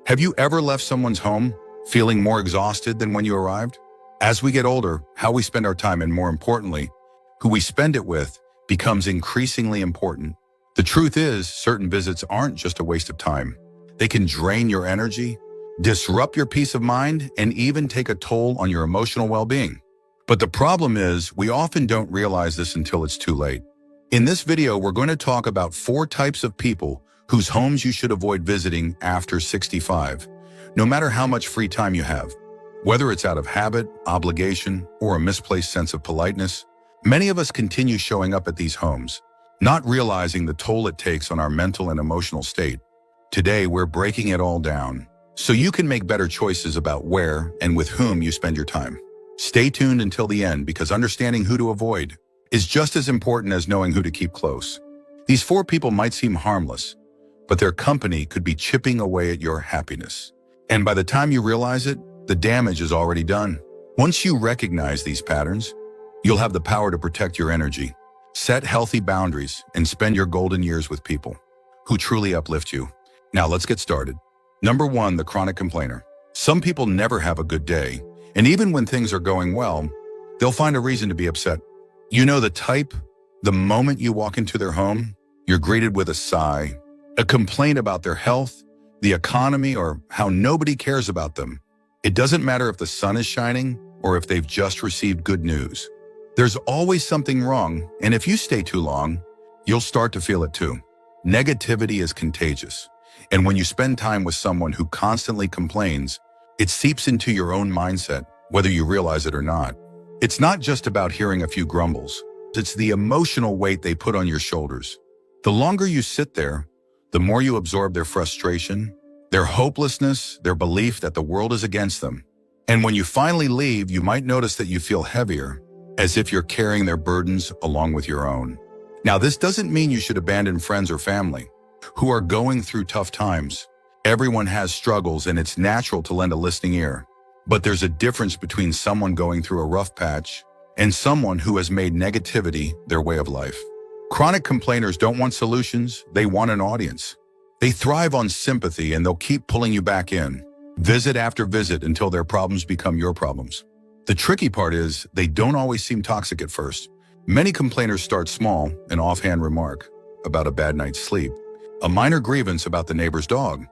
Have you ever left someone's home feeling more exhausted than when you arrived? As we get older, how we spend our time and, more importantly, who we spend it with becomes increasingly important. The truth is, certain visits aren't just a waste of time. They can drain your energy, disrupt your peace of mind, and even take a toll on your emotional well-being. But the problem is, we often don't realize this until it's too late. In this video, we're going to talk about 4 types of people whose homes you should avoid visiting after 65, no matter how much free time you have. Whether it's out of habit, obligation, or a misplaced sense of politeness, many of us continue showing up at these homes, not realizing the toll it takes on our mental and emotional state. Today, we're breaking it all down, so you can make better choices about where and with whom you spend your time. Stay tuned until the end, because understanding who to avoid is just as important as knowing who to keep close. These 4 people might seem harmless, but their company could be chipping away at your happiness. And by the time you realize it, the damage is already done. Once you recognize these patterns, you'll have the power to protect your energy, set healthy boundaries, and spend your golden years with people who truly uplift you. Now let's get started. Number 1, the chronic complainer. Some people never have a good day, and even when things are going well, they'll find a reason to be upset. You know the type. The moment you walk into their home, you're greeted with a sigh, a complaint about their health, the economy, or how nobody cares about them. It doesn't matter if the sun is shining or if they've just received good news. There's always something wrong, and if you stay too long, you'll start to feel it too. Negativity is contagious, and when you spend time with someone who constantly complains, it seeps into your own mindset, whether you realize it or not. It's not just about hearing a few grumbles. It's the emotional weight they put on your shoulders. The longer you sit there, the more you absorb their frustration, their hopelessness, their belief that the world is against them. And when you finally leave, you might notice that you feel heavier, as if you're carrying their burdens along with your own. Now, this doesn't mean you should abandon friends or family who are going through tough times. Everyone has struggles, and it's natural to lend a listening ear. But there's a difference between someone going through a rough patch and someone who has made negativity their way of life. Chronic complainers don't want solutions, they want an audience. They thrive on sympathy, and they'll keep pulling you back in, visit after visit, until their problems become your problems. The tricky part is, they don't always seem toxic at first. Many complainers start small, an offhand remark about a bad night's sleep, a minor grievance about the neighbor's dog.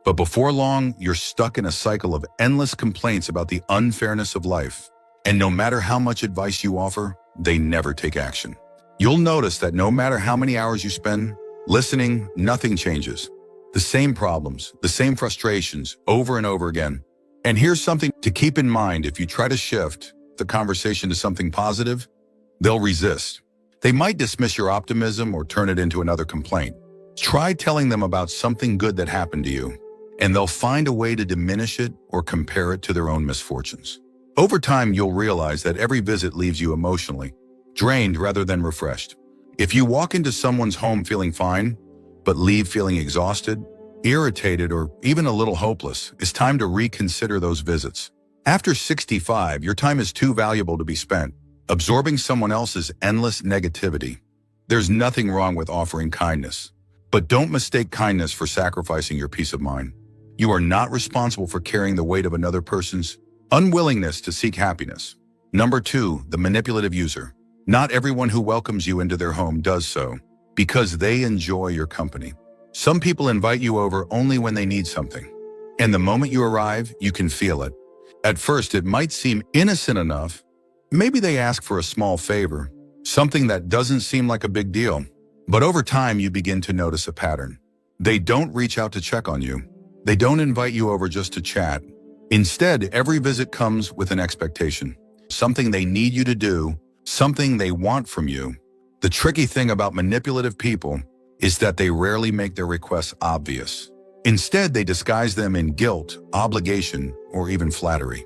But before long, you're stuck in a cycle of endless complaints about the unfairness of life. And no matter how much advice you offer, they never take action. You'll notice that no matter how many hours you spend listening, nothing changes. The same problems, the same frustrations, over and over again. And here's something to keep in mind: if you try to shift the conversation to something positive, they'll resist. They might dismiss your optimism or turn it into another complaint. Try telling them about something good that happened to you, and they'll find a way to diminish it or compare it to their own misfortunes. Over time, you'll realize that every visit leaves you emotionally drained rather than refreshed. If you walk into someone's home feeling fine, but leave feeling exhausted, irritated, or even a little hopeless, it's time to reconsider those visits. After 65, your time is too valuable to be spent absorbing someone else's endless negativity. There's nothing wrong with offering kindness, but don't mistake kindness for sacrificing your peace of mind. You are not responsible for carrying the weight of another person's unwillingness to seek happiness. Number 2, the manipulative user. Not everyone who welcomes you into their home does so because they enjoy your company. Some people invite you over only when they need something, and the moment you arrive, you can feel it. At first, it might seem innocent enough. Maybe they ask for a small favor, something that doesn't seem like a big deal. But over time, you begin to notice a pattern. They don't reach out to check on you. They don't invite you over just to chat. Instead, every visit comes with an expectation, something they need you to do, something they want from you. The tricky thing about manipulative people is that they rarely make their requests obvious. Instead, they disguise them in guilt, obligation, or even flattery.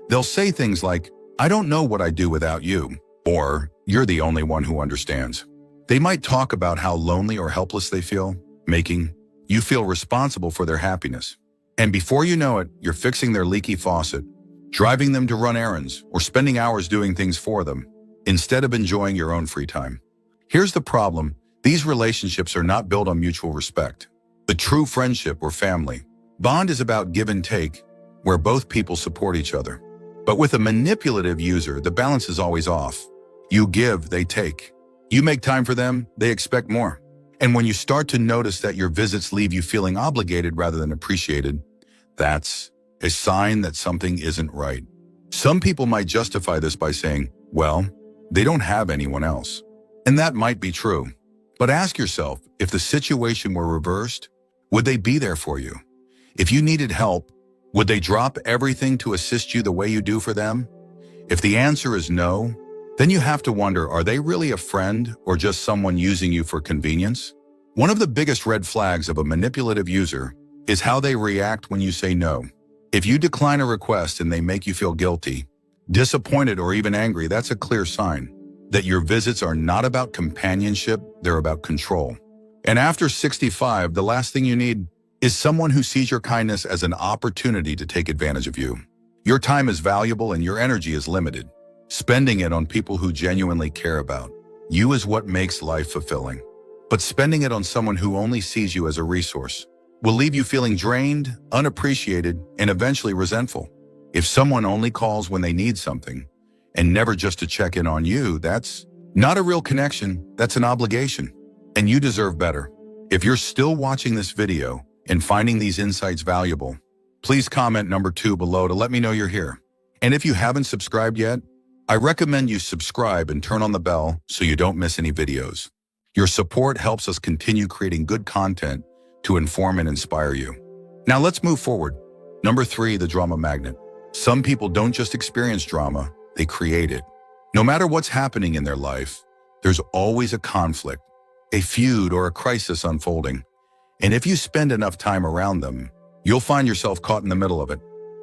They'll say things like, "I don't know what I'd do without you," or "You're the only one who understands." They might talk about how lonely or helpless they feel, making you feel responsible for their happiness. And before you know it, you're fixing their leaky faucet, driving them to run errands, or spending hours doing things for them, instead of enjoying your own free time. Here's the problem: these relationships are not built on mutual respect. The true friendship or family Bond is about give and take, where both people support each other. But with a manipulative user, the balance is always off. You give, they take. You make time for them, they expect more. And when you start to notice that your visits leave you feeling obligated rather than appreciated, that's a sign that something isn't right. Some people might justify this by saying, well, they don't have anyone else. And that might be true. But ask yourself, if the situation were reversed, would they be there for you? If you needed help, would they drop everything to assist you the way you do for them? If the answer is no, then you have to wonder, are they really a friend or just someone using you for convenience? One of the biggest red flags of a manipulative user is how they react when you say no. If you decline a request and they make you feel guilty, disappointed, or even angry, that's a clear sign that your visits are not about companionship, they're about control. And after 65, the last thing you need is someone who sees your kindness as an opportunity to take advantage of you. Your time is valuable and your energy is limited. Spending it on people who genuinely care about you is what makes life fulfilling. But spending it on someone who only sees you as a resource will leave you feeling drained, unappreciated, and eventually resentful. If someone only calls when they need something and never just to check in on you, that's not a real connection, that's an obligation. And you deserve better. If you're still watching this video and finding these insights valuable, please comment number 2 below to let me know you're here. And if you haven't subscribed yet, I recommend you subscribe and turn on the bell so you don't miss any videos. Your support helps us continue creating good content to inform and inspire you. Now let's move forward. Number 3, the drama magnet. Some people don't just experience drama, they create it. No matter what's happening in their life, there's always a conflict, a feud, or a crisis unfolding. And if you spend enough time around them, you'll find yourself caught in the middle of it.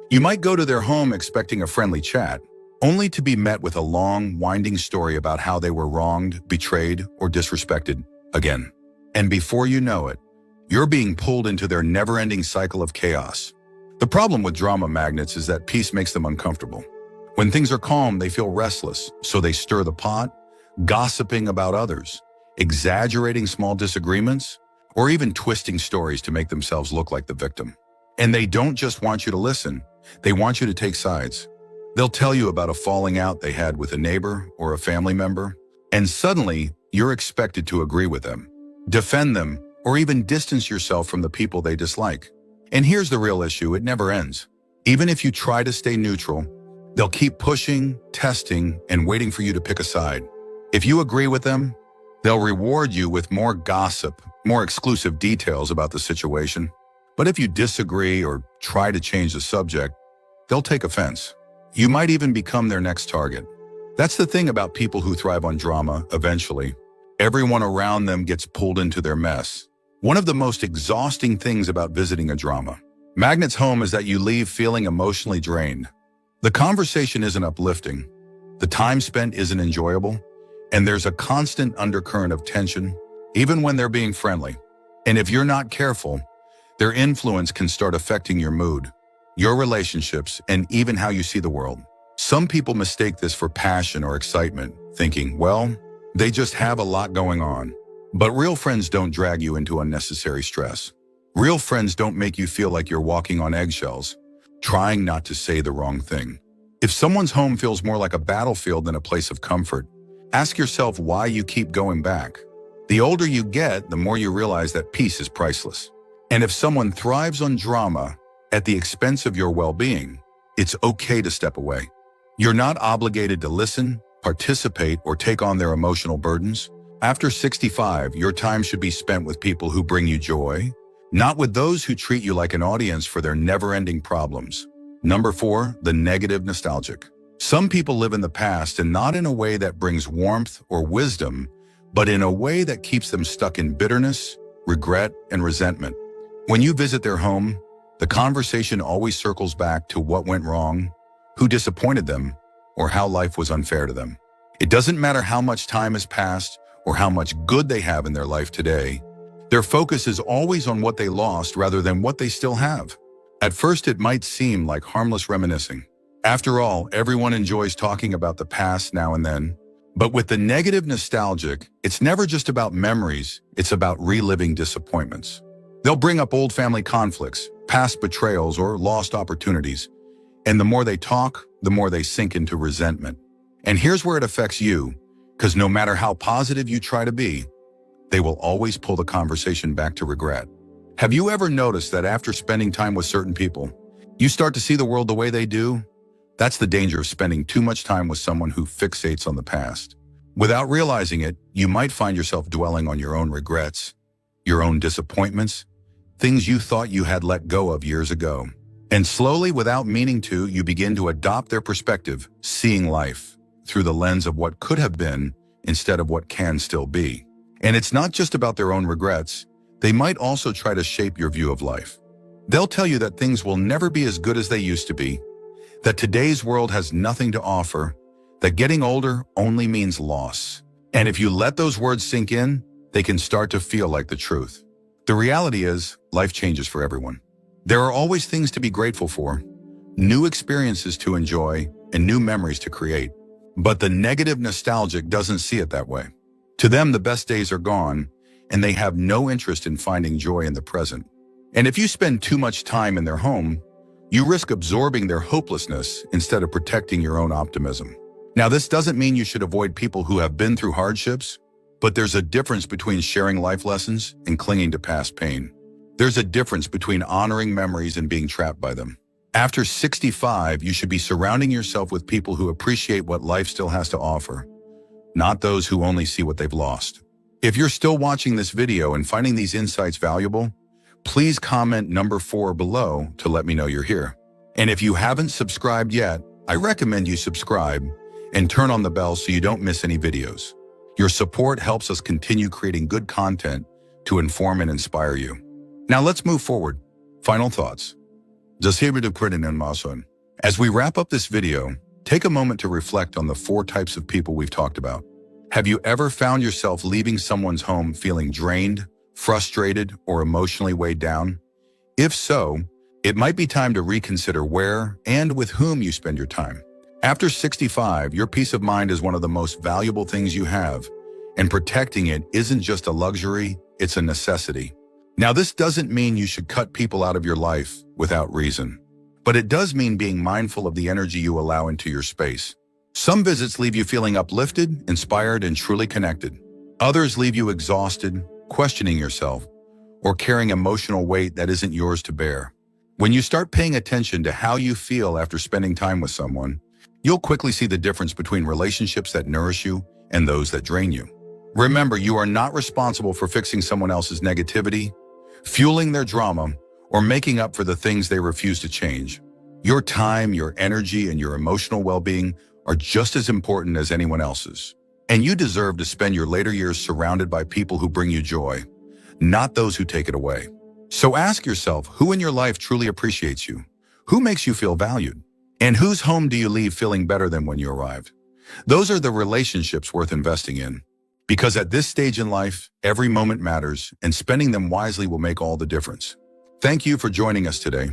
You might go to their home expecting a friendly chat, only to be met with a long, winding story about how they were wronged, betrayed, or disrespected again. And before you know it, you're being pulled into their never-ending cycle of chaos. The problem with drama magnets is that peace makes them uncomfortable. When things are calm, they feel restless, so they stir the pot, gossiping about others, exaggerating small disagreements, or even twisting stories to make themselves look like the victim. And they don't just want you to listen, they want you to take sides. They'll tell you about a falling out they had with a neighbor or a family member, and suddenly you're expected to agree with them, defend them, or even distance yourself from the people they dislike. And here's the real issue, it never ends. Even if you try to stay neutral, they'll keep pushing, testing, and waiting for you to pick a side. If you agree with them, they'll reward you with more gossip, more exclusive details about the situation. But if you disagree or try to change the subject, they'll take offense. You might even become their next target. That's the thing about people who thrive on drama. Eventually, everyone around them gets pulled into their mess. One of the most exhausting things about visiting a drama magnet's home is that you leave feeling emotionally drained. The conversation isn't uplifting, the time spent isn't enjoyable, and there's a constant undercurrent of tension, even when they're being friendly. And if you're not careful, their influence can start affecting your mood, your relationships, and even how you see the world. Some people mistake this for passion or excitement, thinking, well, they just have a lot going on. But real friends don't drag you into unnecessary stress. Real friends don't make you feel like you're walking on eggshells, trying not to say the wrong thing. If someone's home feels more like a battlefield than a place of comfort, ask yourself why you keep going back. The older you get, the more you realize that peace is priceless. And if someone thrives on drama at the expense of your well-being, it's okay to step away. You're not obligated to listen, participate, or take on their emotional burdens. After 65, your time should be spent with people who bring you joy, not with those who treat you like an audience for their never-ending problems. Number 4, the negative nostalgic. Some people live in the past, and not in a way that brings warmth or wisdom, but in a way that keeps them stuck in bitterness, regret, and resentment. When you visit their home, the conversation always circles back to what went wrong, who disappointed them, or how life was unfair to them. It doesn't matter how much time has passed or how much good they have in their life today. Their focus is always on what they lost rather than what they still have. At first, it might seem like harmless reminiscing. After all, everyone enjoys talking about the past now and then. But with the negative nostalgic, it's never just about memories, it's about reliving disappointments. They'll bring up old family conflicts, past betrayals, or lost opportunities. And the more they talk, the more they sink into resentment. And here's where it affects you, because no matter how positive you try to be, they will always pull the conversation back to regret. Have you ever noticed that after spending time with certain people, you start to see the world the way they do? That's the danger of spending too much time with someone who fixates on the past. Without realizing it, you might find yourself dwelling on your own regrets, your own disappointments, things you thought you had let go of years ago. And slowly, without meaning to, you begin to adopt their perspective, seeing life through the lens of what could have been instead of what can still be. And it's not just about their own regrets. They might also try to shape your view of life. They'll tell you that things will never be as good as they used to be, that today's world has nothing to offer, that getting older only means loss. And if you let those words sink in, they can start to feel like the truth. The reality is, life changes for everyone. There are always things to be grateful for, new experiences to enjoy, and new memories to create. But the negative nostalgic doesn't see it that way. To them, the best days are gone, and they have no interest in finding joy in the present. And if you spend too much time in their home, you risk absorbing their hopelessness instead of protecting your own optimism. Now, this doesn't mean you should avoid people who have been through hardships, but there's a difference between sharing life lessons and clinging to past pain. There's a difference between honoring memories and being trapped by them. After 65, you should be surrounding yourself with people who appreciate what life still has to offer, not those who only see what they've lost. If you're still watching this video and finding these insights valuable, please comment number 4 below to let me know you're here. And if you haven't subscribed yet, I recommend you subscribe and turn on the bell so you don't miss any videos. Your support helps us continue creating good content to inform and inspire you. Now let's move forward. Final thoughts. As we wrap up this video, take a moment to reflect on the 4 types of people we've talked about. Have you ever found yourself leaving someone's home feeling drained, frustrated, or emotionally weighed down? If so, it might be time to reconsider where and with whom you spend your time. After 65, your peace of mind is one of the most valuable things you have, and protecting it isn't just a luxury, it's a necessity. Now, this doesn't mean you should cut people out of your life without reason, but it does mean being mindful of the energy you allow into your space. Some visits leave you feeling uplifted, inspired, and truly connected. Others leave you exhausted, questioning yourself, or carrying emotional weight that isn't yours to bear. When you start paying attention to how you feel after spending time with someone, you'll quickly see the difference between relationships that nourish you and those that drain you. Remember, you are not responsible for fixing someone else's negativity, fueling their drama, or making up for the things they refuse to change. Your time, your energy, and your emotional well-being are just as important as anyone else's. And you deserve to spend your later years surrounded by people who bring you joy, not those who take it away. So ask yourself, who in your life truly appreciates you? Who makes you feel valued? And whose home do you leave feeling better than when you arrived? Those are the relationships worth investing in. Because at this stage in life, every moment matters, and spending them wisely will make all the difference. Thank you for joining us today.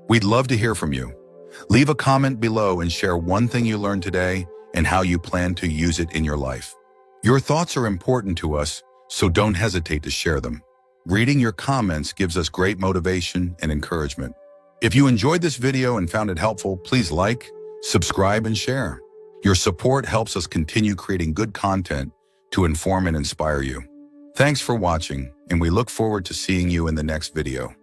We'd love to hear from you. Leave a comment below and share one thing you learned today and how you plan to use it in your life. Your thoughts are important to us, so don't hesitate to share them. Reading your comments gives us great motivation and encouragement. If you enjoyed this video and found it helpful, please like, subscribe, and share. Your support helps us continue creating good content to inform and inspire you. Thanks for watching, and we look forward to seeing you in the next video.